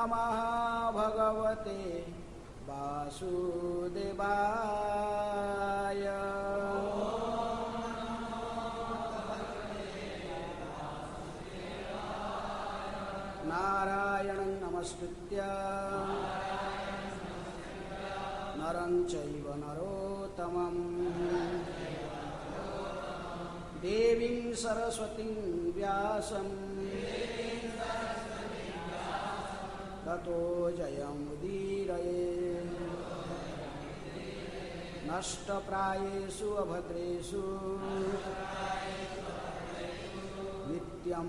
नमः भगवते वासुदेवाय। नारायणं नमस्कृत्य नरं चैव नरोत्तमं देवीं सरस्वतीं व्यासं ततो जयमुदीरये। नष्टप्रायेषु अभद्रेषु नित्यं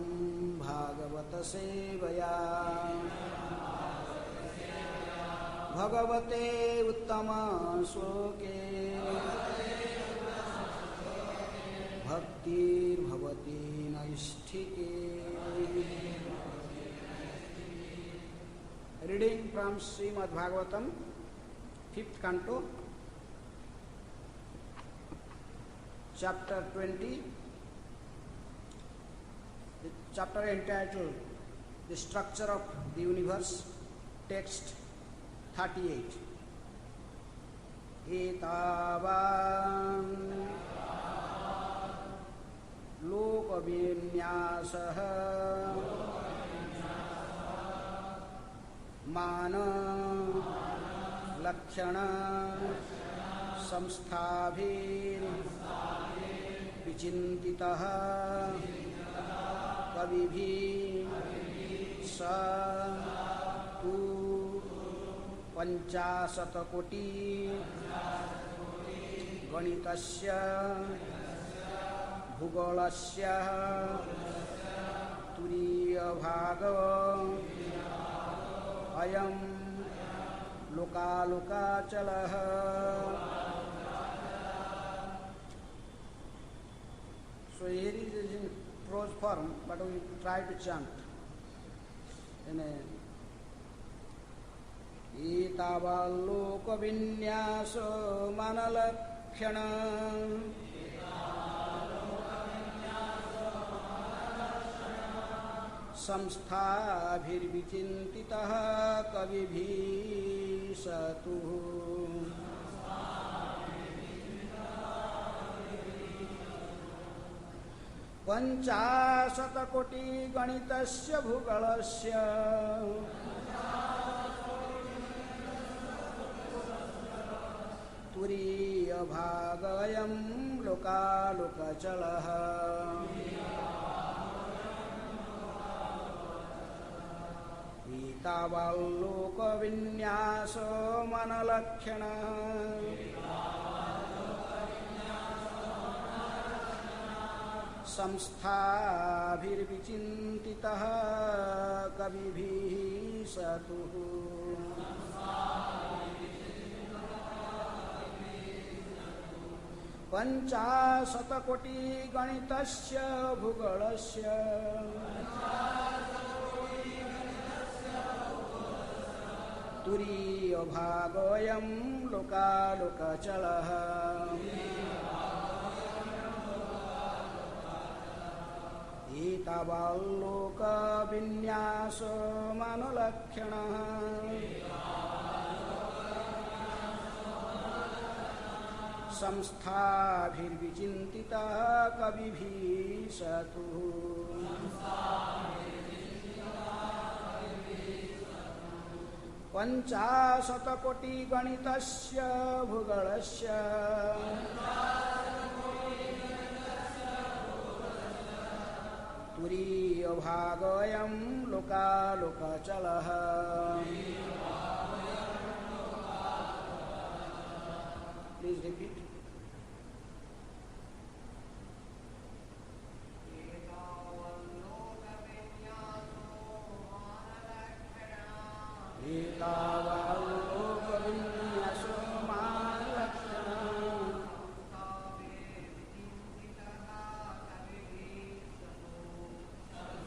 भागवत सेवया भगवते उत्तम श्लोके भक्तिर्भवति नैष्ठिके। Reading from Srimad Bhagavatam, 5th canto, chapter 20, the chapter entitled The Structure of the Universe, text 38. Etavan लोकविन्यासः मान लक्षण संस्थाभिर्विचिन्तितः कविभिः स तु 50 कोटि गणितस्य भूगोलस्य तुरीयभाग अयं लोकालोकाचलः। So here is in prose form, but we try to chant in a etavallokavinyaso manalakshana संस्थाभिर्विचिन्तितः कविभिः सतु 50 कोटि गणितस्य भूगोलस्य तुरीयभागयं लोकालोकचलः। etavallokavinyaso manalakshana संस्थाभिर्विचिन्तितः कविभिः सतु 50 कोटि गणितस्य भूगोलस्य तुरीयभागोऽयं लोकालोकचलः। etavallokavinyaso manalakshana संस्थाभिर्विचिन्तितः कविभिः सतु 50 कोटि गणितस्य भूगोलस्य तुरीयभागोऽयं लोकालोकचलः। Please repeat. etavallokavinyaso manalakshana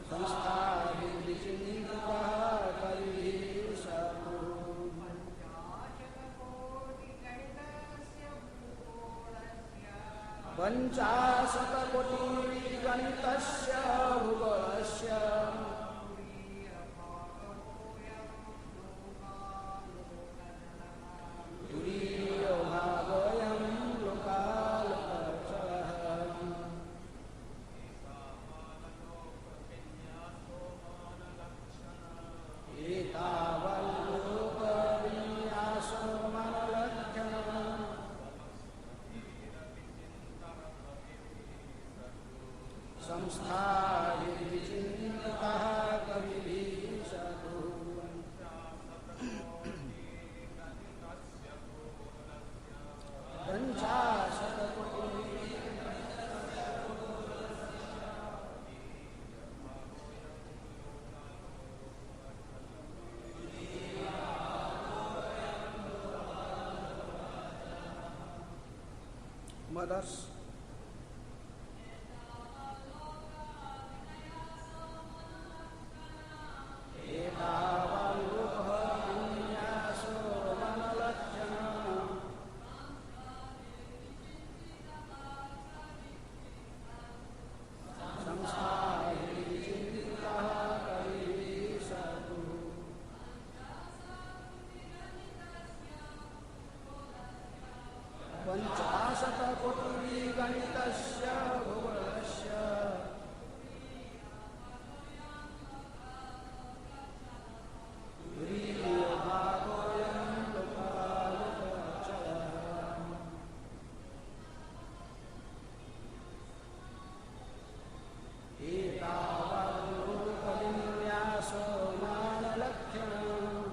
संस्थाभिर्विचिन्तितः कविभिः सतु 50 कोटि गणितस्य भूगोलस्य संस्थाभिर्विचिन्तितः कविभिः साधु पंचाशतकोटि mothers, पंचाशतकोटिगणितस्य भूगोलस्य वीर्यभागोऽयं लोकालोकचलः एतावद्रूपविन्यासो मानलक्षणम्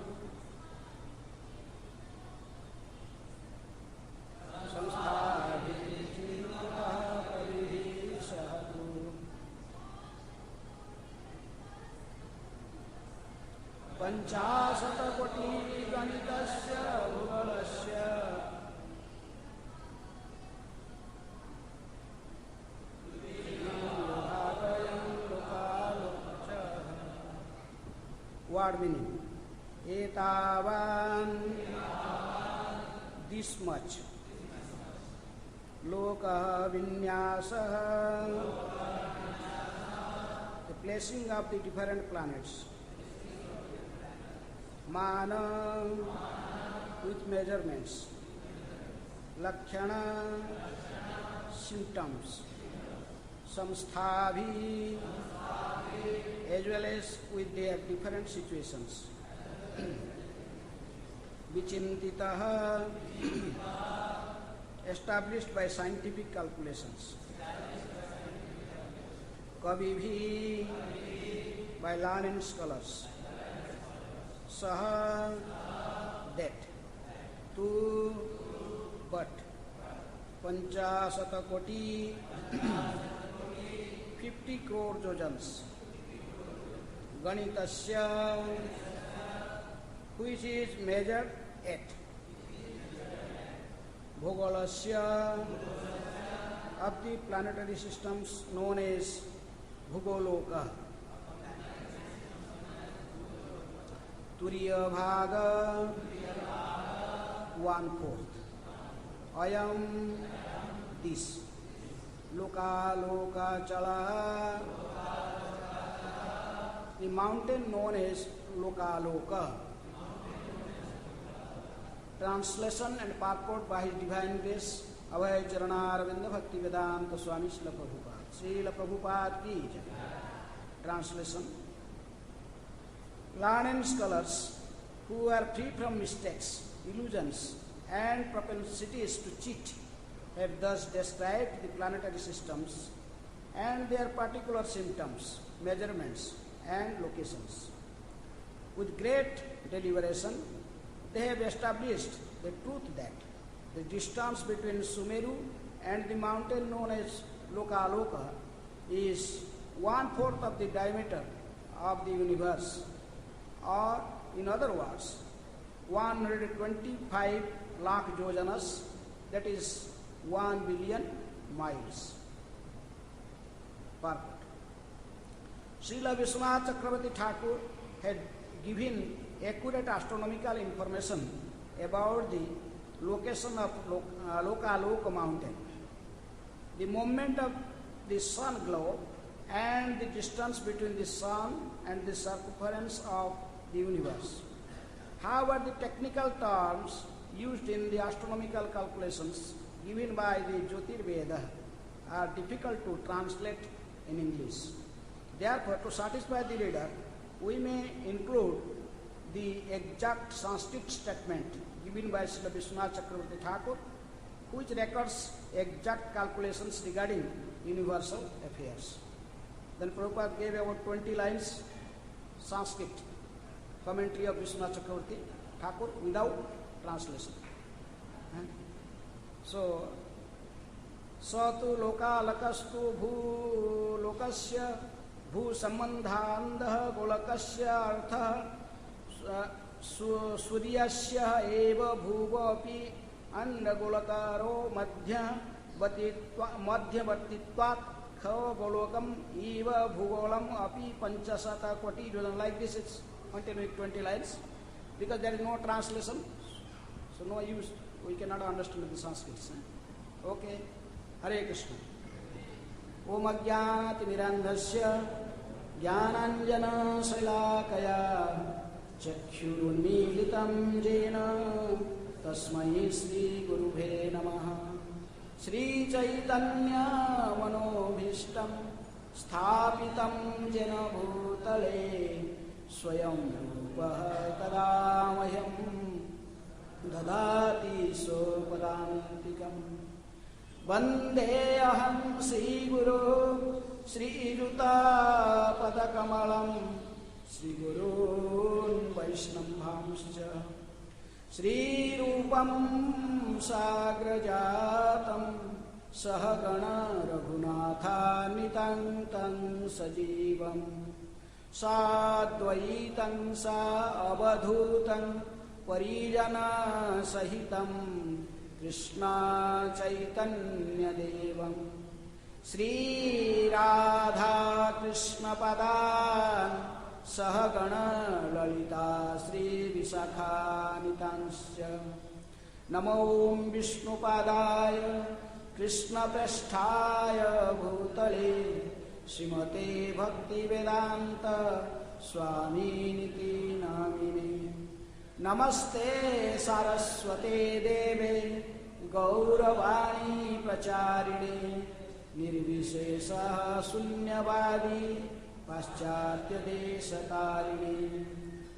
पंचाशतकोटिगणितस्य भूगोलस्य वीर्यभागोऽयं लोकालोकचलः. Word meaning: etavan, this much. Loka vinyasah, the placing of the different planets. Mana, with measurements. Lakshana, symptoms. Samsthabhi, as well as with their different situations. Vichintitaha, established by scientific calculations. Kavibhi, by learned scholars. Saha, that. Tu, but. Panchasatakoti, 50 crore jojans. Ganitasya, which is measured at. Bhugolasya, of the planetary systems known as Bhugoloka. Turiya Bhaga, 1/4. Ayam, this. Loka Loka Chala, the mountain known as Loka Loka. Translation and purport by His Divine Grace, Abhay Charanaravinda Bhakti Vedanta Swami Srila Prabhupada. Srila Prabhupada ki jai. Translation: learned scholars who are free from mistakes, illusions, and propensities to cheat have thus described the planetary systems and their particular symptoms, measurements, and locations. With great deliberation, they have established the truth that the distance between Sumeru and the mountain known as Lokaloka is 1/4 of the diameter of the universe, or in other words, 125 lakh yojanas, that is 1 billion miles. Purport: Srila Vishwanath Chakravarti Thakur had given accurate astronomical information about the location of Lokaloka mountain, the movement of the sun globe, and the distance between the sun and the circumference of the universe. However, the technical terms used in the astronomical calculations given by the Jyotirveda are difficult to translate in English. Therefore, to satisfy the reader, we may include the exact Sanskrit statement given by Srila Vishwanath Chakravarti Thakur, which records exact calculations regarding universal affairs. Then Prabhupada gave about 20 lines Sanskrit commentary of Vishwanath Chakravarti Thakur without translation. So, Satu lokalakastu bhu lokasya bhu sambandhandah golakasya artha suryasya eva bhuvapi andagolakaro madhyavartitvat kha golokam eva bhugolam api panchasata koti. Like this it's continuing 20 lines because there is no translation, so no use, we cannot understand the Sanskrit. Okay. Hare Krishna. Om Ajnati Mirandhasya Jnananjana Salakaya Chakshurunmilitam Jena Tasmai Sri Gurubhe Namaha. Sri Chaitanya Manobhishtam Sthapitam Jena Bhutale Swayam Rupaha Tadamayam Dadati Sopadantikam. Vande aham Sri Guru Sri Juta Padakamalam Sri Gurun Vaishnavamscha Sri Rupam Sagrajatam Sahagana Raghunatha Nitantam Sajivam Sadvaitam Sa Avadhutam Parijana Sahitam Krishna Chaitanya Devam Sri Radha Krishna Padan Sahagana Lalita Sri Visakha Nitansya Namo Vishnu Padaya Krishna Prasthaya Bhutale Srimate Bhakti Vedanta Swami Niti Namine Namaste Saraswate Deve Gauravani Pracharine Nirvishesha Sunyavadi Paschatya Desatarini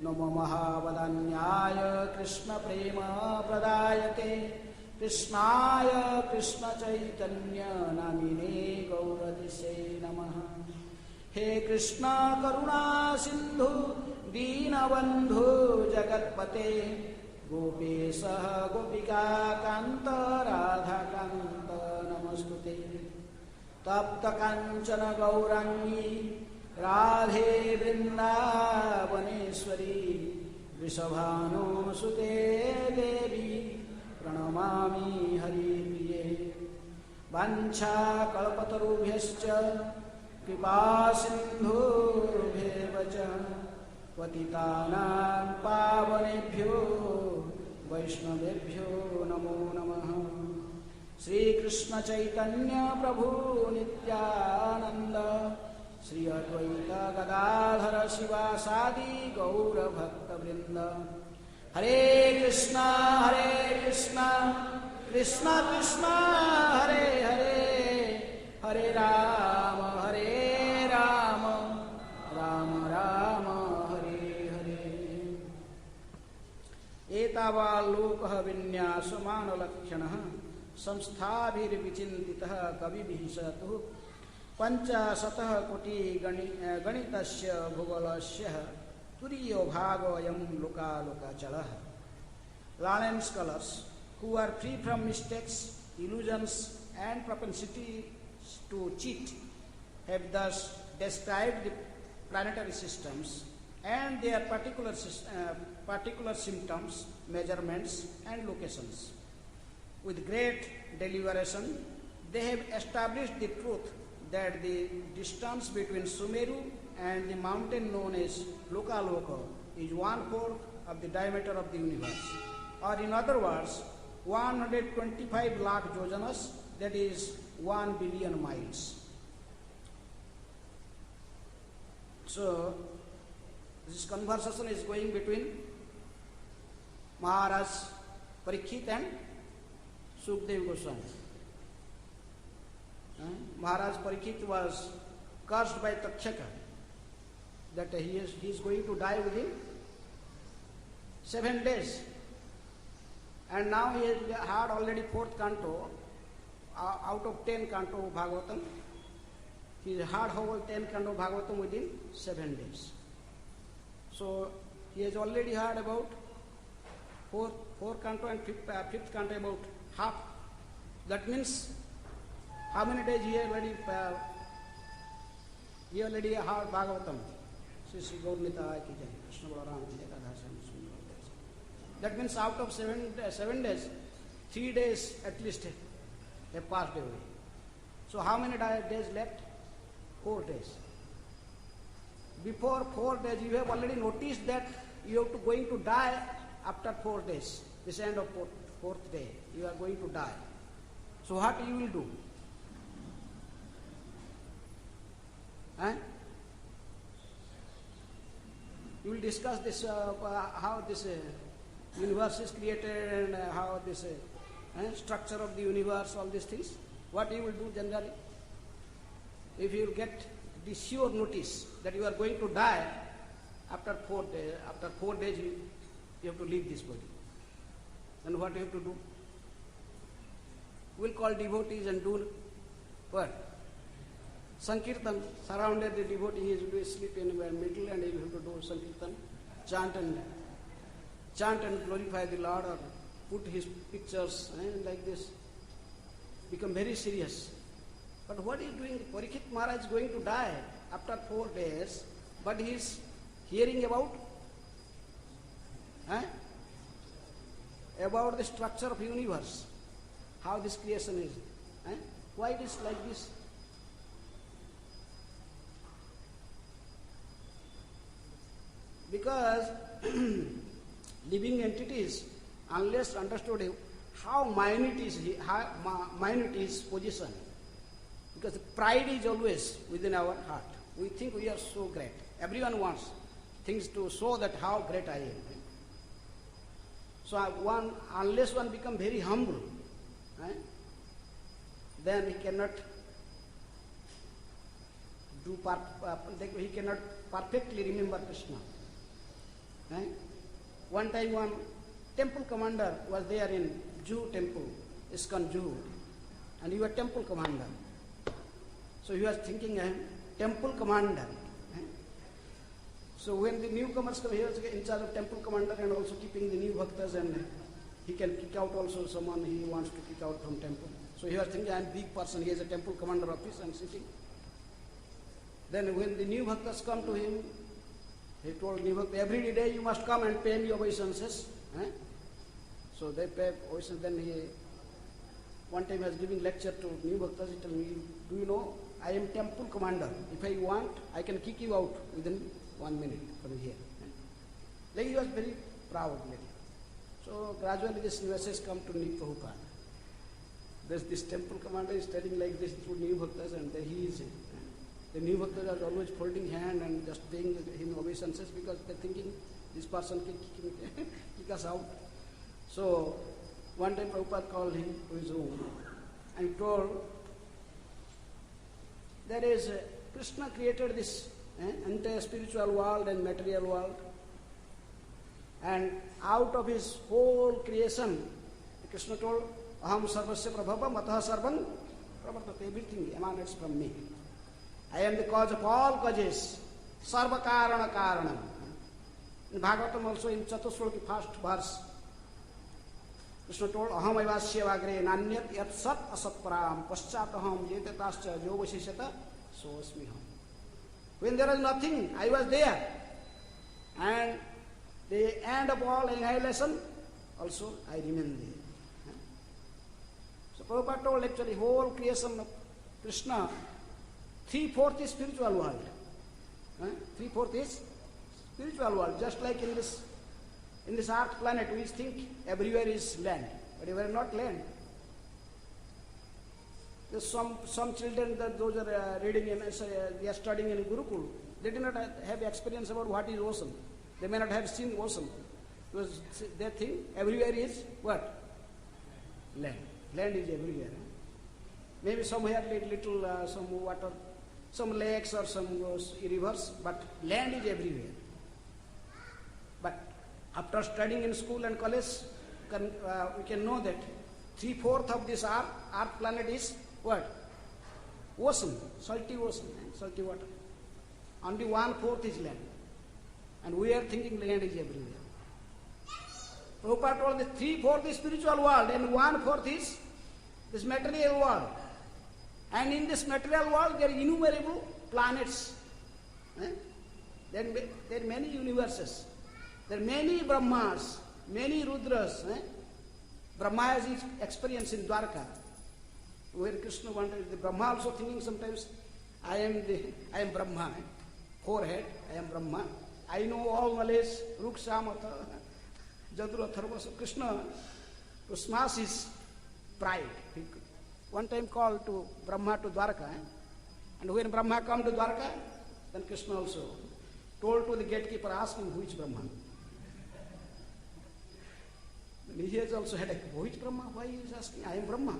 Namo Mahavadanyaya Krishna Prema Pradayate Krishnaya Krishna Chaitanya Namine Gauradise Namaha. He Krishna Karuna Sindhu Deenabandhu Jagatpate Gopesha Gopika Kanta Radha Kanta Namastute Tapta Kanchana Gaurangi Radhe Vrindavaneshwari Vrishabhanu Sute Devi Pranamami Haripriye Vancha Kalpatarubhyascha Kripa Sindhurubheva Patitanam Pavanebhyo Vaishnavebhyo Namo Namaha. Sri Krishna Chaitanya Prabhu Nityananda Sri Advaita Gadadhara Shivasadi Gaura Bhakta Vrinda. Hare Krishna Krishna Krishna Hare Hare Hare Rama Hare Rama Rama Rama Hare Hare. Etavallokah vinyasmanalakshanaha samsthabhirvichintitah kabibhi satu panchasatah koti ganitasya bhugalasya turiyo bhagoyam loka chalah. Learned scholars who are free from mistakes, illusions and propensity to cheat have thus described the planetary systems and their particular symptoms, measurements and locations. With great deliberation, they have established the truth that the distance between Sumeru and the mountain known as Lokaloka is 1/4 of the diameter of the universe, or in other words, 125 lakh yojanas, that is 1 billion miles. So, this conversation is going between Maharaj Parikshit and Sukdev Goswami. Maharaj Parikshit was cursed by Takshaka that he is going to die within 7 days. And now he has had already 4th canto out of 10 canto of Bhagavatam. He heard whole 10 canto Bhagavatam within 7 days. So he has already heard about four canto and fifth canto about half. That means how many days he already heard Bhagavatam? Sri Gaur Nitai ki jai, Krishna Balaram ki jai, Radha Shyam. That means out of 7 days, 3 days at least have passed away. So how many days left? 4 days. Before 4 days, you have already noticed that you are going to die after 4 days. This end of fourth day, you are going to die. So what you will do? You will discuss this, how this universe is created and how this structure of the universe, all these things. What you will do generally? If you get the sure notice that you are going to die after 4 days, you have to leave this body. Then what you have to do? We will call devotees and do what? Sankirtan, surrounded the devotee, he will sleep in the middle and you have to do Sankirtan, chant and glorify the Lord, or put his pictures like this. Become very serious. But what he is doing? Parikshit Maharaj is going to die after 4 days, but he is hearing about the structure of universe, how this creation is. Why it is like this? Because living entities, unless understood how minute is position, because pride is always within our heart. We think we are so great. Everyone wants things to show that how great I am. So unless one become very humble, then he cannot he cannot perfectly remember Krishna. One time one temple commander was there in Jew temple, ISKCON Jew, and he was temple commander. So he was thinking, I am temple commander. So when the newcomers come, he was in charge of temple commander and also keeping the new bhaktas, and he can kick out also someone he wants to kick out from temple. So he was thinking, I am big person, he has a temple commander office and sitting. Then when the new bhaktas come to him, he told new bhakta, every day you must come and pay me obeisances. So they pay obeisances. Then he one time was giving lecture to new bhaktas. He told me, do you know, I am temple commander. If I want, I can kick you out within 1 minute from here. Like he was very proud. So gradually this message come to Prabhupada. This temple commander is telling like this to new bhaktas, and he is. The new bhaktas are always folding hand and just paying him obeisances because they're thinking this person can kick us out. So one time Prabhupada called him to his room and told, there is Krishna created this entire spiritual world and material world, and out of his whole creation, Krishna told, Aham sarvasya prabhava mataha sarvam pravartate, everything emanates from me. I am the cause of all causes, sarva karana karanam. In Bhagavatam also in Chatusloki first verse, Krishna told, Aham aivasya vagre nanyat yat sat asat param paschat aham yetetascha yovasishata soasmi ham. When there was nothing, I was there. And the end of all annihilation, also I remain there. So Prabhupada told actually whole creation of Krishna, 3/4 is spiritual world. 3/4 is spiritual world. Just like in this earth planet, we think everywhere is land, but everywhere not land. There's some children that those are reading in, they are studying in Gurukul. They do not have experience about what is ocean. They may not have seen ocean because they think everywhere is what? Land. Land is everywhere. Maybe somewhere little some water, some lakes or some rivers, but land is everywhere. But after studying in school and college, we can know that 3/4 of this earth planet is what? ocean, salty ocean, salty water. Only 1/4 is land. And we are thinking land is everywhere. Prabhupada told the 3/4 is spiritual world and 1/4 is this material world. And in this material world there are innumerable planets. There are many universes. There are many Brahmas, many Rudras. Brahma has his experience in Dwarka. Where Krishna wanted, the Brahma also thinking sometimes, I am Brahma. Forehead, I am Brahma. I know all knowledge, Ruksha, Mata, Jadru, Atharva. So Krishna, to smash his pride, he one time called to Brahma to Dwarka. And when Brahma come to Dwarka, then Krishna also told to the gatekeeper, ask him who is Brahma. And he has also had a, who is Brahma? Why he is asking? I am Brahma.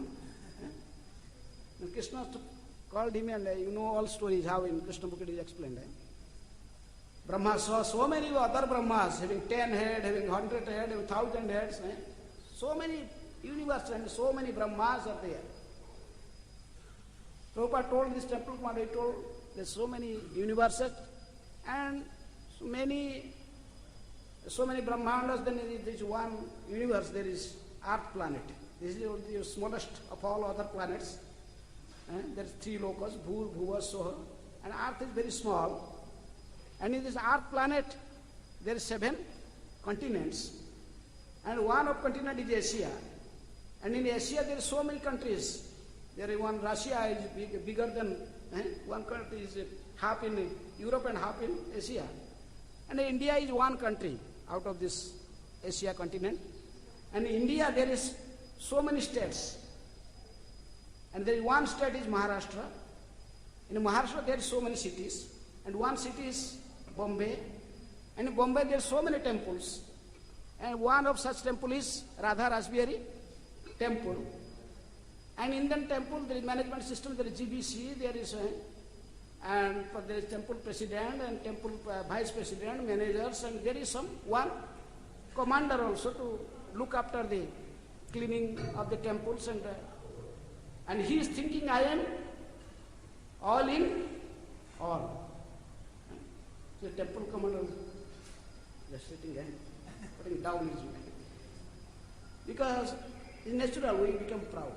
And Krishna called him, and you know all stories how in Krishna book it is explained. Brahma saw so many other Brahmas having 10 heads, having 100 heads, having 1,000 heads. So many universes and so many Brahmas are there. Prabhupada told this temple commander, he told there's so many universes and so many Brahmandas, then there is one universe, there is Earth planet. This is the smallest of all other planets. There are 3 lokas, Bhur, Bhuva, Soha, and Earth is very small. And in this Earth planet, there are 7 continents, and one of continent is Asia. And in Asia, there are so many countries. There is one, Russia is bigger than, one country is half in Europe and half in Asia. And India is one country out of this Asia continent. And in India, there is so many states. And there is one state is Maharashtra. In Maharashtra, there are so many cities. And one city is Bombay. And in Bombay, there are so many temples. And one of such temple is Radha Rasbihari temple. And in that temple, there is management system, there is GBC, there is temple president and temple vice president, managers, and there is one commander also to look after the cleaning of the temples, and he is thinking, I am all in all. So the temple commander just sitting and putting down his mind. Because it's natural, we become proud.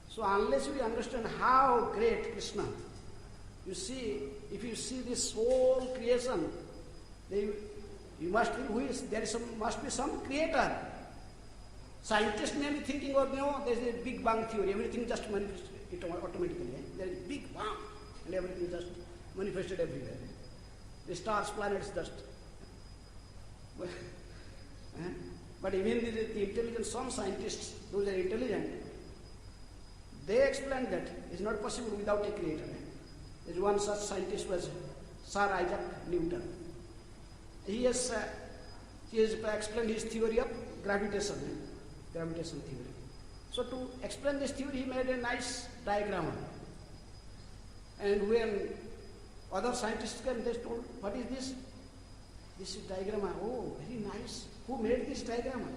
So unless we understand how great Krishna, you see, if you see this whole creation, you must think must be some creator. Scientists may be thinking, oh no, there is a Big Bang theory, everything just manifests automatically. There is Big Bang, and everything just manifested everywhere. The stars, planets just. But even the intelligent, some scientists, those are intelligent, they explain that it's not possible without a creator. There's one such scientist was Sir Isaac Newton. He has explained his theory of gravitation theory. So to explain this theory, he made a nice diagram. And when other scientists came, they told, what is this? This is diagram. Oh, very nice. Who made this diagram?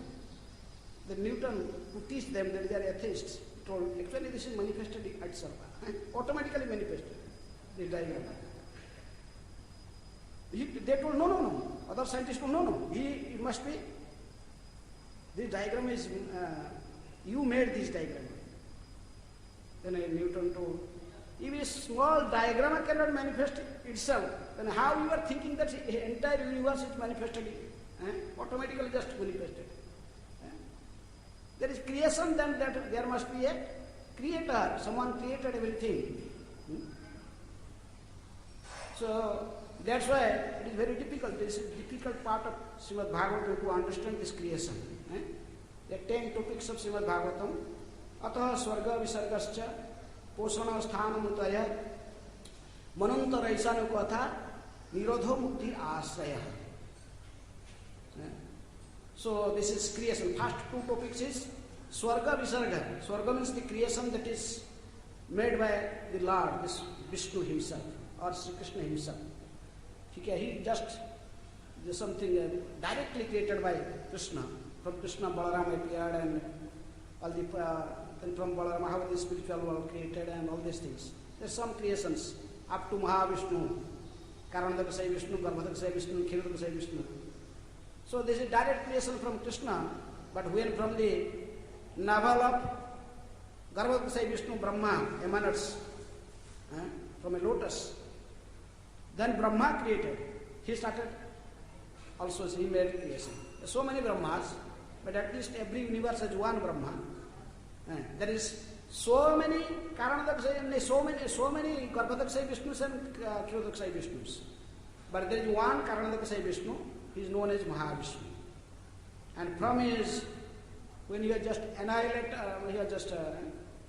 The Newton, who teach them that they are atheists, told, actually this is manifested itself. Automatically manifested, this diagram. They told, no. Other scientists told, no. It must be, this diagram is, you made this diagram. Then Newton told, if a small diagram cannot manifest itself, then how you are thinking that the entire universe is manifested, automatically just manifested. There is creation, then there must be a creator. Someone created everything. So that's why it is very difficult. This is a difficult part of Srimad Bhagavatam to understand this creation. There are 10 topics of Srimad Bhagavatam. Ataha swarga visargascha poshana sthanamutaya manantara isanukatha nirodho mukti asraya. So this is creation. First 2 topics is Swarga Visarga. Swarga means the creation that is made by the Lord, this Vishnu himself, or Sri Krishna himself. He just something directly created by Krishna. From Krishna, Balaram appeared, and all the then from Balarama, how the spiritual world created and all these things. There's some creations up to Mahavishnu, Karanodakasaya Vishnu, Garbhodakasaya Vishnu, Kshirodakasaya Vishnu. So this is direct creation from Krishna, but when from the navel of Garbhodakasaya Vishnu, Brahma emanates from a lotus, then Brahma created. He started also, he made creation. There are so many Brahmas, but at least every universe has one Brahma. There is so many Karanodakasaya, so many Garbhodakasaya Vishnus and Kshirodakasaya Vishnus. But there is one Karanodakasaya Vishnu, he is known as Mahavishnu. And from his, when you are just annihilate, you are just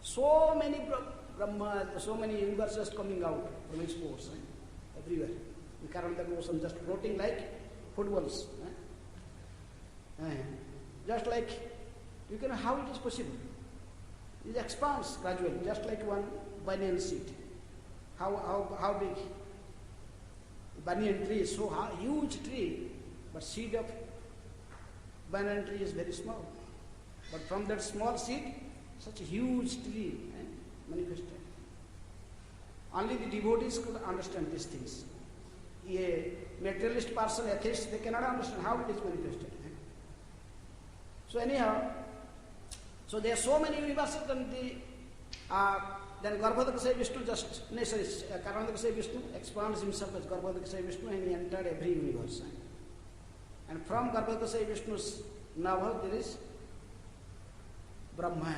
so many Brahma, so many universes coming out from his pores, everywhere. The Karanodaka ocean just floating like footballs. Just like, you can, how it is possible? It expands gradually, just like one banyan seed. How big? Banyan tree is so huge tree, but seed of banyan tree is very small. But from that small seed, such a huge tree manifested. Only the devotees could understand these things. A materialist person, atheist, they cannot understand how it is manifested. So anyhow, so there are so many universes, then Garbhodakasaya Vishnu Karanodakasaya Vishnu expands himself as Garbhodakasaya Vishnu and he entered every universe. And from Garbhodakasaya Vishnu's navel there is Brahma.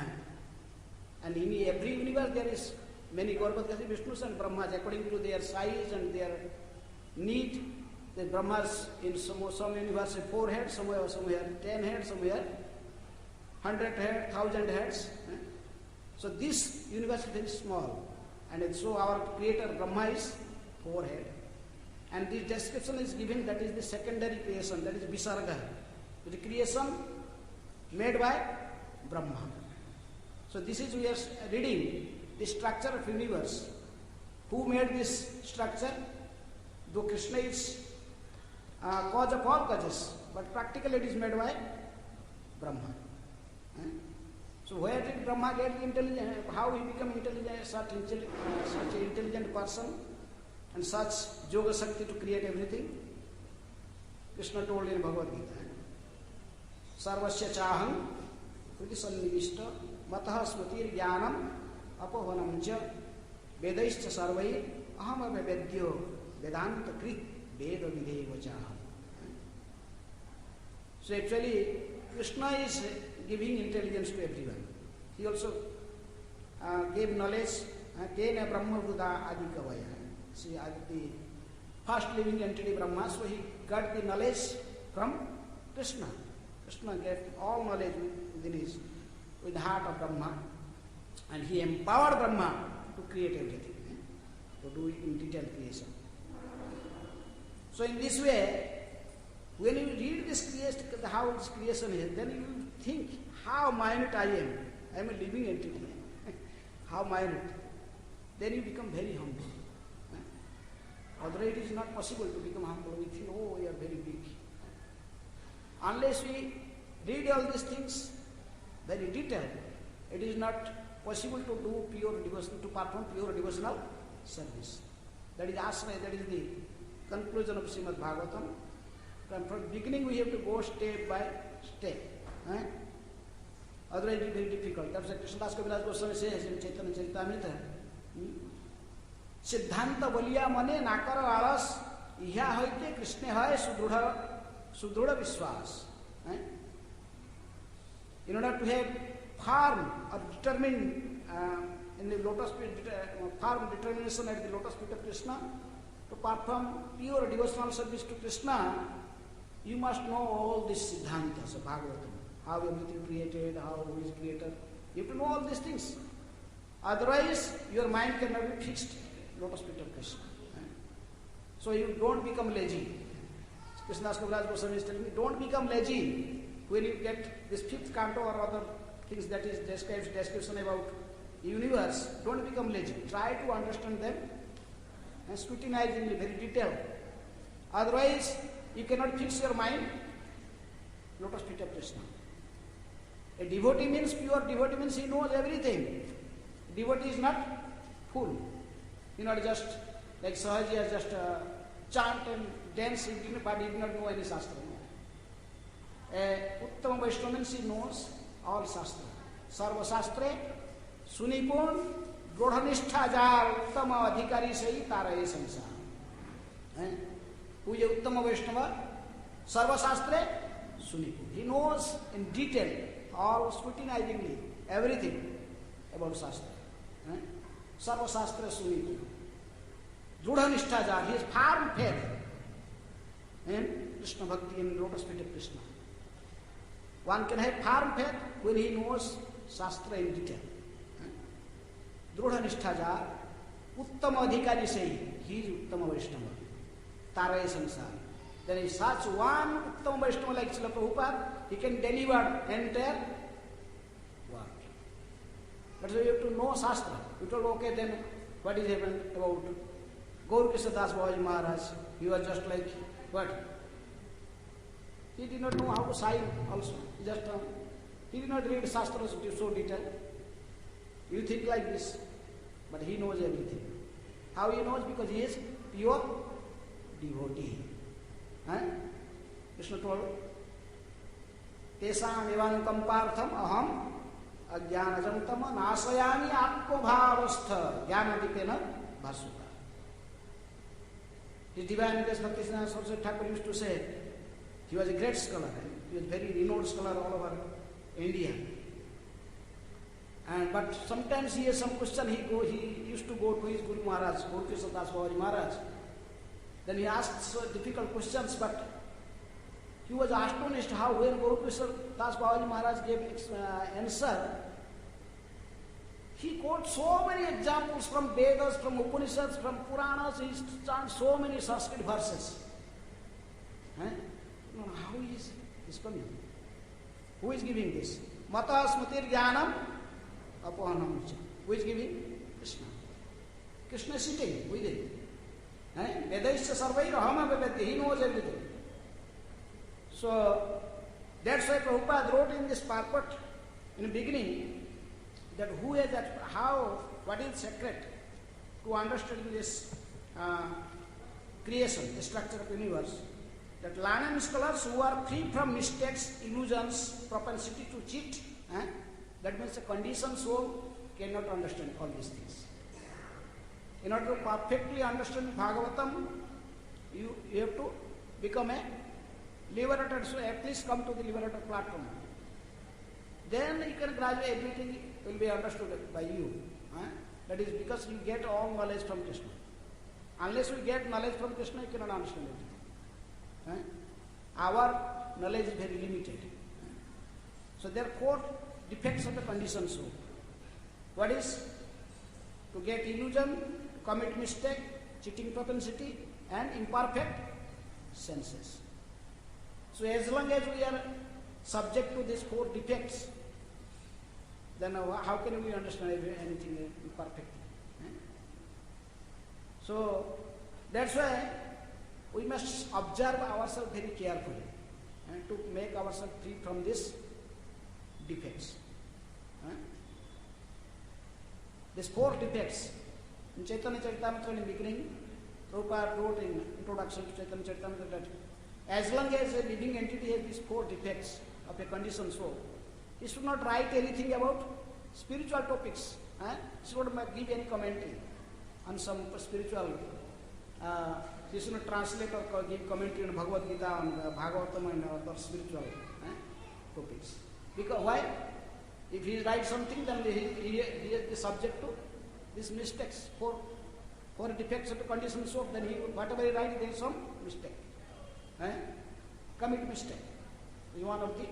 And in every universe there is many Garbhodakasaya Vishnus and Brahmas according to their size and their need. The Brahmas in some universe have 4 heads, somewhere 10 heads, somewhere 100 heads, 1000 heads. So this universe is very small. And so our creator Brahma is 4 head. And this description is given, that is the secondary creation, that is Visarga. The creation made by Brahma. So this is, we are reading the structure of universe. Who made this structure? Though Krishna is cause of all causes, but practically it is made by Brahma. So where did Brahma get the intelligence? How he become intelligent, such an intelligent person and such yoga shakti to create everything? Krishna told in Bhagavad Gita, Sarvasya chaham kriti sannivishta matah smritir jnanam apavanam cha vedaischa sarvai aham avedyo vedanta krit veda videva chaham. So actually Krishna is giving intelligence to everyone. He also gave knowledge. Kena Brahma Buddha Adikavaya. See, the first living entity Brahma, so he got the knowledge from Krishna. Krishna gave all knowledge with the heart of Brahma, and he empowered Brahma to create everything, to do in detail creation. So in this way, when you read this creation, how this creation is, then you think how minute I am. I am a living entity. How minute. Then you become very humble. Otherwise it is not possible to become humble. We think, oh, we are very big. Unless we read all these things very detailed, it is not possible to do pure devotion, to perform pure devotional service. That is ashraya, that is the conclusion of Srimad Bhagavatam. From the beginning we have to go step by step. Otherwise it is very difficult. That's why Krishnadas Kaviraj Goswami says in Chaitanya Charitamrita, Siddhanta boliya mane nakar alas iha hoite Krishna hai sudruda vishwas. In order to have firm or determined in the lotus feet, firm determination at the lotus feet of Krishna, to perform pure devotional service to Krishna, you must know all these siddhantas of Bhagavatam. How everything created, how who is creator. You have to know all these things. Otherwise, your mind cannot be fixed lotus feet of Krishna. So you don't become lazy. Krishnadas Kaviraj Goswami is telling me, don't become lazy when you get this 5th canto or other things that is description about universe. Don't become lazy. Try to understand them and scrutinize in very detail. Otherwise, you cannot fix your mind lotus feet of Krishna. A devotee means, pure devotee means he knows everything. Devotee is not fool. He not just, like Sahaji has just chant and dance, but he did not know any Shastra. Uttama Vaishnava means he knows all Shastra. Sarva Shastre, Sunipun, Drodhanistha jar, Uttama Adhikari sahi taraye sansara. Who is Uttama Vaishnava? Sarva Shastre, Sunipun. He knows in detail, all scrutinizingly, everything about Shastra. Sarva Shastra Sunipun. Drodhanistha jar, he has firm faith in Krishna Bhakti, in lotus feet of Krishna. One can have firm faith when he knows Shastra in detail. Drodhanistha jar, Uttama Adhikari sahi, he is Uttama Vaishnava. Taraye sansara. There is such one Uttama Vaishnava like Srila Prabhupada, he can deliver entire world. But so you have to know Shastra. You told, okay, then what is happened about Gaur Krishna Das Babaji Maharaj? He was just like, what? He did not know how to sign also. He did not read Shastras so detailed. You think like this, but he knows everything. How he knows? Because he is pure devotee. Krishna told, Tesam evanukampartham aham ajnanajantama nasayami atmabhavastha jnanadipena bhasuta. His Divine Grace Bhaktisiddhanta Saraswati Thakur used to say, he was a great scholar. He was a very renowned scholar all over India. But sometimes he has some question, he used to go to his Guru Maharaj, Gaur Krishna Das Babaji Maharaj. Then he asked so difficult questions, but he was astonished how when Gaur Krishna Das Babaji Maharaj gave answer, he quotes so many examples from Vedas, from Upanishads, from Puranas, he chants so many Sanskrit verses. How is this coming? Who is giving this? Mata Smatir Jnanam Apahanam. Who is giving? Krishna. Krishna is sitting within. Vedaisya sarvair aham avedya. He knows everything. So that's why Prabhupada wrote in this purport in the beginning that who is that, how, what is secret to understand this creation, the structure of the universe. That learned scholars who are free from mistakes, illusions, propensity to cheat, that means a conditioned soul cannot understand all these things. In order to perfectly understand Bhagavatam, you have to become a liberated, so at least come to the liberated platform. Then you can gradually everything will be understood by you. That is because you get all knowledge from Krishna. Unless you get knowledge from Krishna, you cannot understand everything. Our knowledge is very limited. So there are 4 defects of the conditioned soul. What is? To get illusion, to commit mistake, cheating propensity, and imperfect senses. So as long as we are subject to these 4 defects, then how can we understand anything imperfectly? So that's why we must observe ourselves very carefully to make ourselves free from these defects. These 4 defects. In Chaitanya Charitamrita in the beginning, Prabhupada wrote in introduction to Chaitanya Charitamrita that as long as a living entity has these 4 defects of a conditioned soul, he should not write anything about spiritual topics. He should not give any commentary on some spiritual. He should not translate or give commentary on Bhagavad Gita, on Bhagavatam and other spiritual topics. Because why? If he writes something, then he is subject to these mistakes, 4 defects of the conditioned soul. Then whatever he writes, there is some mistake. Commit mistake is one of the.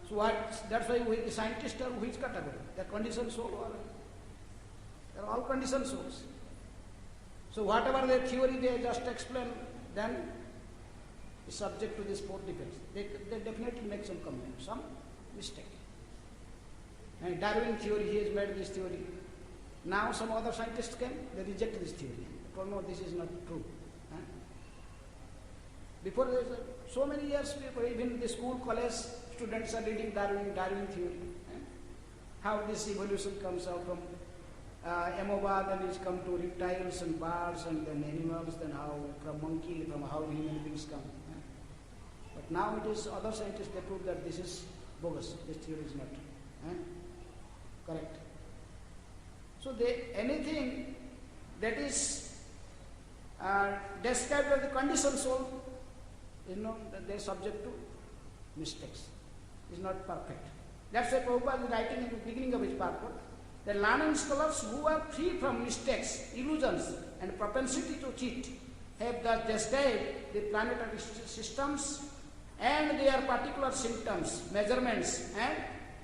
So that's why the scientists are which category? The conditioned soul, or they are all conditioned souls. So whatever their theory they just explain, then is subject to these 4 defects. They definitely make some comment, some mistake. And Darwin theory, he has made this theory. Now some other scientists came, they reject this theory. They told, no, this is not true. Before so many years, even the school, college students are reading Darwin theory. How this evolution comes out from amoeba, then it's come to reptiles and birds and then animals, then how from monkey, from how human beings come. But now it is other scientists, they prove that this is bogus. This theory is not correct. So anything that is described as the conditioned soul, that they are subject to mistakes. Is not perfect. That's why Prabhupada is writing in the beginning of his purport that learned scholars who are free from mistakes, illusions, and propensity to cheat have thus described the planetary systems and their particular symptoms, measurements, and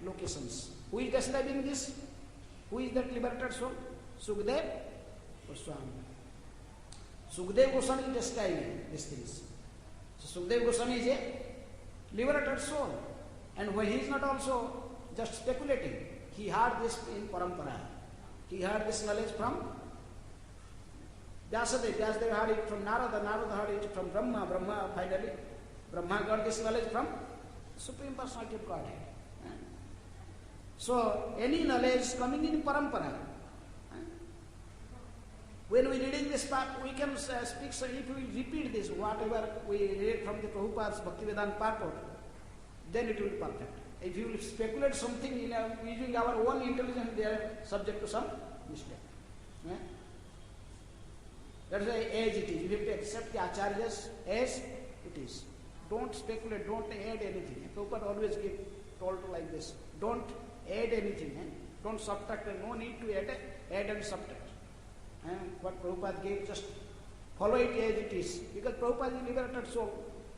locations. Who is describing this? Who is that liberated soul? Sukdev Goswami. Sukdev Goswami is describing these things. So Sukdev Goswami is a liberated soul. And when he is not also just speculating, he heard this in Parampara. He heard this knowledge from Vyasadeva. Vyasadeva heard it from Narada. Narada heard it from Brahma. Brahma finally, Brahma got this knowledge from Supreme Personality of Godhead. So, any knowledge coming in Parampara. When we reading this part, we can speak, so if we repeat this, whatever we read from the Prabhupada's Bhaktivedanta purport, then it will be perfect. If you will speculate something using our own intelligence, they are subject to some mistake. That is why as it is. You have to accept the acharyas as it is. Don't speculate, don't add anything. Prabhupada always told like this. Don't add anything. Don't subtract. No need to add and subtract. What Prabhupada gave, just follow it as it is. Because Prabhupada is liberated soul.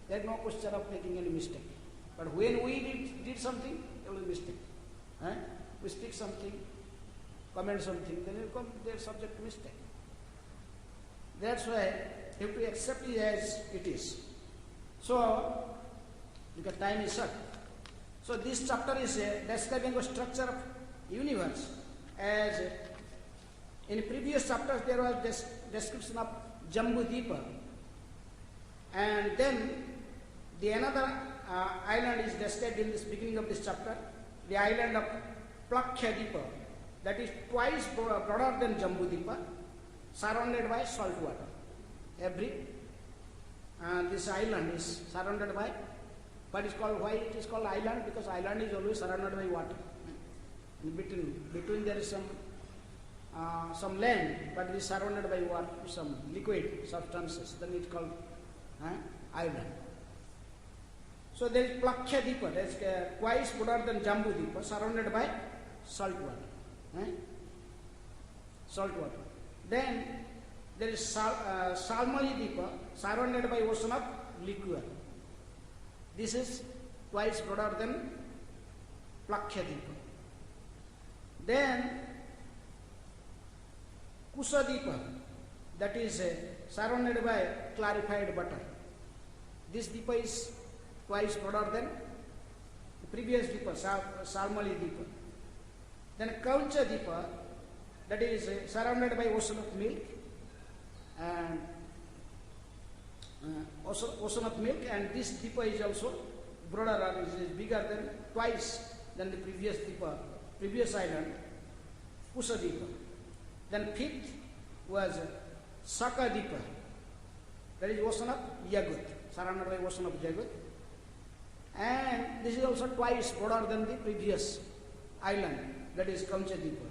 There is no question of making any mistake. But when we did something, there was a mistake. We speak something, comment something, then they are subject to mistake. That's why you have to accept it as it is. So, because time is short. So this chapter is describing the structure of universe. As in previous chapters there was description of Jambudipa. And then the another island is described in this beginning of this chapter, the island of Plakhyadipa, that is twice broader than Jambudipa, surrounded by salt water. This island is surrounded by, why it is called island? Because island is always surrounded by water. In between there is some land, but it is surrounded by water, some liquid substances, then it is called island. So there is Plakhyadipa, that is twice broader than Jambudipa, surrounded by salt water. Salt water. Then there is Salmalidipa, surrounded by ocean of liquor. This is twice broader than Plakhyadipa. Then Kusadipa, that is surrounded by clarified butter. This Dipa is twice broader than the previous Dipa, Salmalidipa. Then Kauncha Dipa, that is surrounded by ocean of milk, and ocean of milk, and this Dipa is also broader, or is bigger than twice than the previous Dipa, previous island, Kusadipa. Then fifth was Sakadipa, that is ocean of Yagut, surrounded by ocean of Yagut. And this is also twice broader than the previous island, that is Kaunchadipa.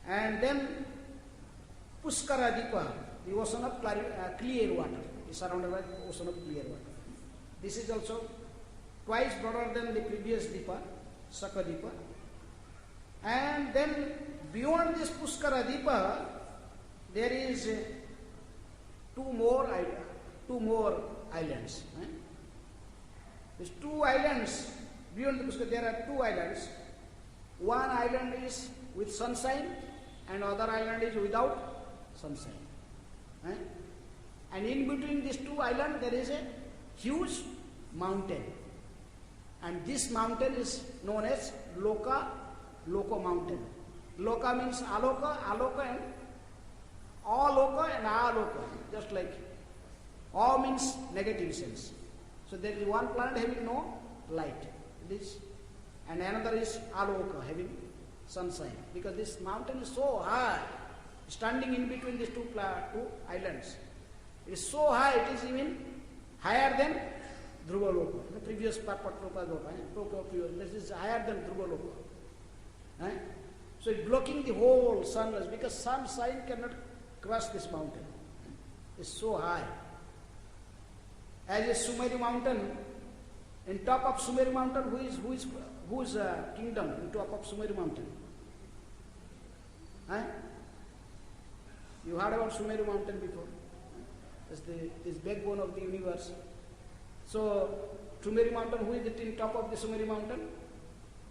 And then Puskaradipa, the ocean of clear water, is surrounded by ocean of clear water. This is also twice broader than the previous Dipa, Sakadipa. And then beyond this Puskaradipa, there is two more islands. These two islands, beyond the Puskar, there are two islands. One island is with sunshine, and other island is without sunshine. And in between these two islands, there is a huge mountain. And this mountain is known as Loka mountain. Loka means Aloka and Aloka and Aloka. Just like A means negative sense. So there is one planet having no light. this, and another is aloka, having sunshine, because this mountain is so high, standing in between these two islands. It is so high, it is even higher than Dhruva Loka. The previous purport this is higher than Dhruva Loka. So it's blocking the whole sunrise, because sunshine cannot cross this mountain. It's so high. As a Sumeri mountain, in top of Sumeri mountain, whose kingdom in top of Sumeri mountain? You heard about Sumeri mountain before? It's this backbone of the universe. So, Sumeri mountain, who is it in top of the Sumeri mountain?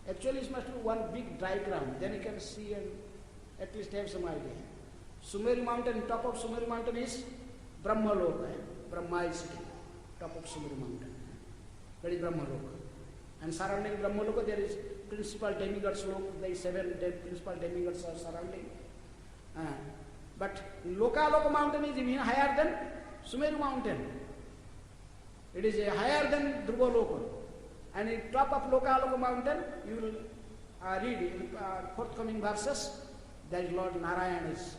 Actually, it must be one big dry ground. Then you can see and at least have some idea. Sumeri mountain, top of Sumeri mountain is Brahma Loka. Brahma is sitting top of Sumeri mountain. That is Brahma Loka. And surrounding Brahma Loka, there is principal demigods Loka. There is 7 principal demigods are surrounding. But Loka mountain is even higher than Sumeri mountain. It is higher than Dhruva Loka. And in top of Loka mountain, you will read in forthcoming verses, that is Lord Narayan is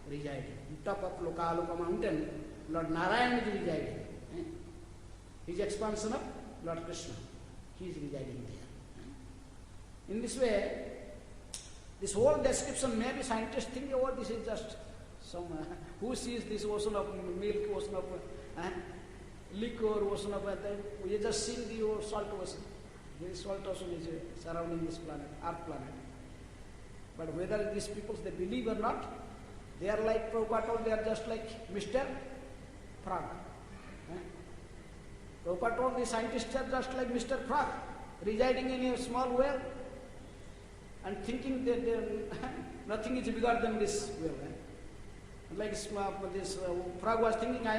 residing. In top of Loka mountain, Lord Narayan is residing. His expansion of Lord Krishna, he is residing there. In this way, this whole description, maybe scientists think, oh, this is just some, who sees this ocean of milk, ocean of liquor, ocean of we are just seeing the salt ocean. The salt ocean is surrounding this planet, Earth planet. But whether these people, they believe or not, they are like Prabhupada told, they are just like Mr. Frog. Prabhupada told the scientists are just like Mr. Frog, residing in a small well and thinking that nothing is bigger than this well. Like this frog was thinking, I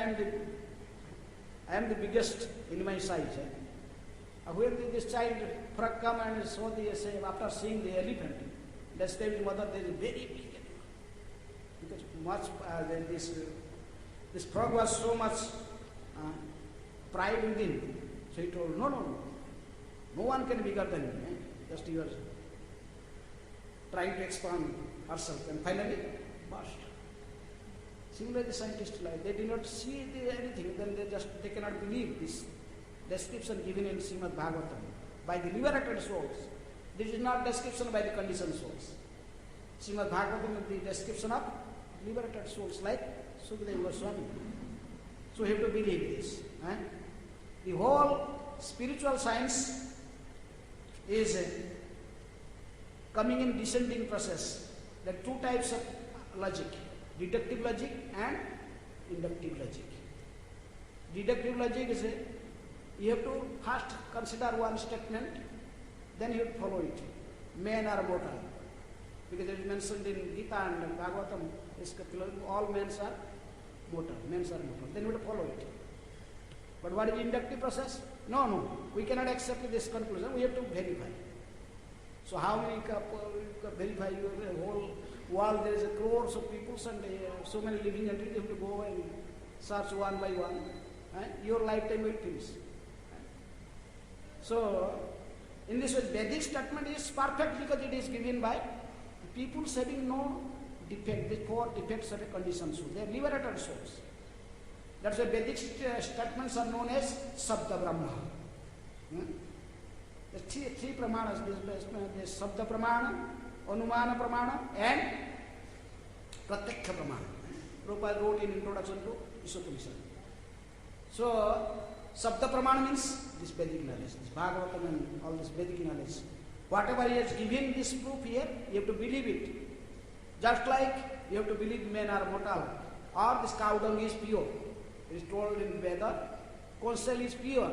am the biggest in my size. When this child frog come and saw after seeing the elephant, that's tell his mother, there is very big elephant. Because this frog was so much pride within. So he told, no one can be bigger than me. Just you are trying to expand herself, and finally burst. Similarly, the scientists they did not see anything, then they cannot believe this description given in Srimad Bhagavatam by the liberated souls. This is not description by the conditioned souls. Srimad Bhagavatam is the description of liberated souls like Sukadeva Goswami. So you have to believe this. The whole spiritual science is coming in descending process. There are two types of logic, deductive logic and inductive logic. Deductive logic is you have to first consider one statement, then you have to follow it. Men are mortal. Because it is mentioned in Gita and Bhagavatam, all men are mortal. Men are mortal. Then you have to follow it. But what is the inductive process? No, we cannot accept this conclusion. We have to verify. So how many verify your whole world? There is crores of people and so many living entities. You have to go and search one by one. Your lifetime will finish. So, in this way, Vedic statement is perfect because it is given by people having no defect. The 4 defects of a conditioned soul. They are liberated souls. That's why Vedic statements are known as Sabda Brahma. The three pramanas, this Sabda Pramana, Anumana Pramana, and Pratyaksha Pramana. Prabhupada wrote in introduction to Ishopanishad. So, Sabda Pramana means this Vedic knowledge, this Bhagavatam and all this Vedic knowledge. Whatever he has given this proof here, you have to believe it. Just like you have to believe men are mortal, or this cow dung is pure. It is told in Veda, conch shell is pure.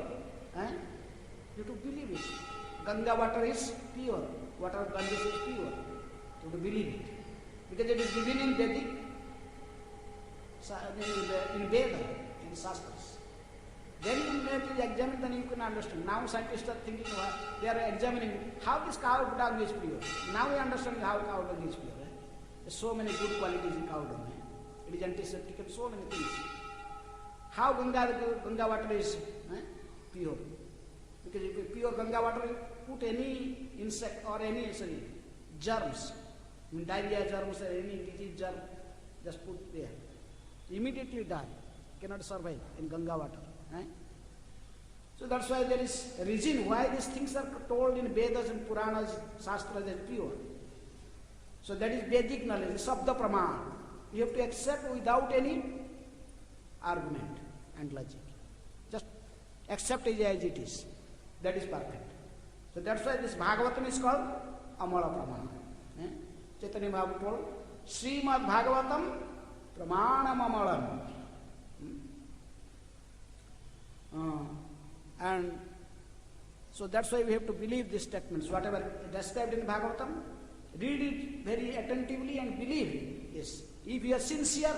You have to believe it. Ganga water is pure. Water of Ganges is pure. You have to believe it. Because it is given in Vedic, in Veda, in Shastras. Then you have to examine, then you can understand. Now scientists are thinking, they are examining how this cow dung is pure. Now we understand how cow dung is pure. There are so many good qualities in cow dung. It is antiseptic and so many things. How Ganga water is pure? Because if you pure Ganga water, you put any insect or any germs, diarrhea germs or any disease germ, just put there. Immediately die. Cannot survive in Ganga water. Eh? So that's why there is a reason why these things are told in Vedas and Puranas, Shastras as pure. So that is Vedic knowledge, Sabda Praman. You have to accept without any argument and logic. Just accept it as it is. That is perfect. So that's why this Bhagavatam is called Amala Pramana. Eh? Chaitanya Mahaprabhu told, Srimad Bhagavatam Pramanam Amalam. And so that's why we have to believe these statements. Whatever described in Bhagavatam, read it very attentively and believe it. Yes. If you are sincere,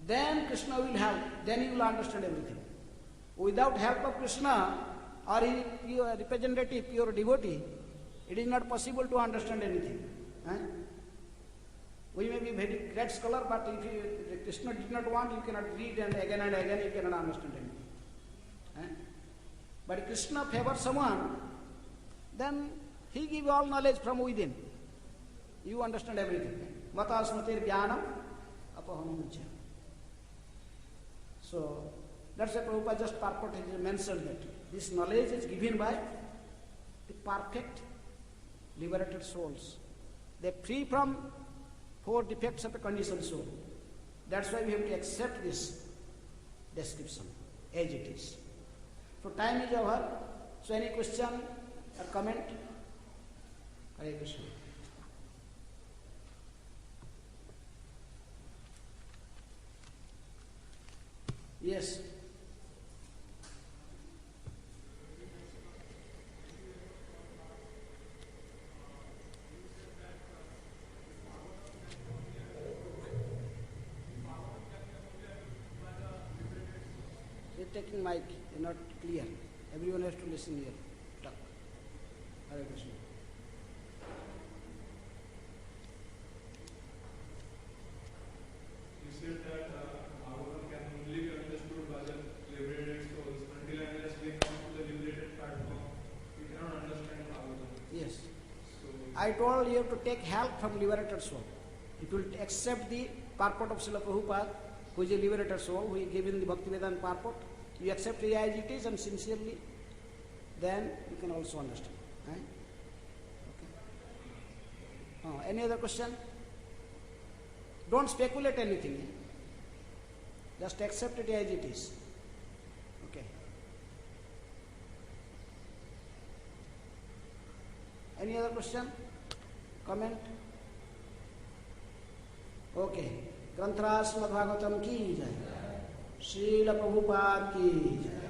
then Krishna will help. Then you will understand everything. Without help of Krishna or your representative, pure devotee, it is not possible to understand anything. Eh? We may be very great scholar, but if Krishna did not want, you cannot read and again you cannot understand anything. Eh? But if Krishna favors someone, then he gives all knowledge from within. You understand everything. Mata smritir jnanam apahanam. So that's why Prabhupada just purport has mentioned that this knowledge is given by the perfect liberated souls. They are free from 4 defects of a conditioned soul. That's why we have to accept this description as it is. So time is over. So any question or comment? Hare Krishna. Yes. You're taking mic, you're not clear. Everyone has to listen here. Talk. Hare Krishna. You said that Bhagavatam can only be understood by the liberated souls. Until and unless we come to the liberated platform, we cannot understand Bhagavatam. Yes. So, I told you have to take help from liberated soul. If you will accept the purport of Srila Prabhupada, who is a liberated soul, who is given the Bhaktivedanta purport, you accept it as it is and sincerely, then you can also understand. Right? Okay. Any other question? Don't speculate anything. Eh? Just accept it as it is. Okay. Any other question? Comment? Okay. ग्रंथराज Shrimad Bhagavatam की जय, श्रील प्रभुपाद की जय।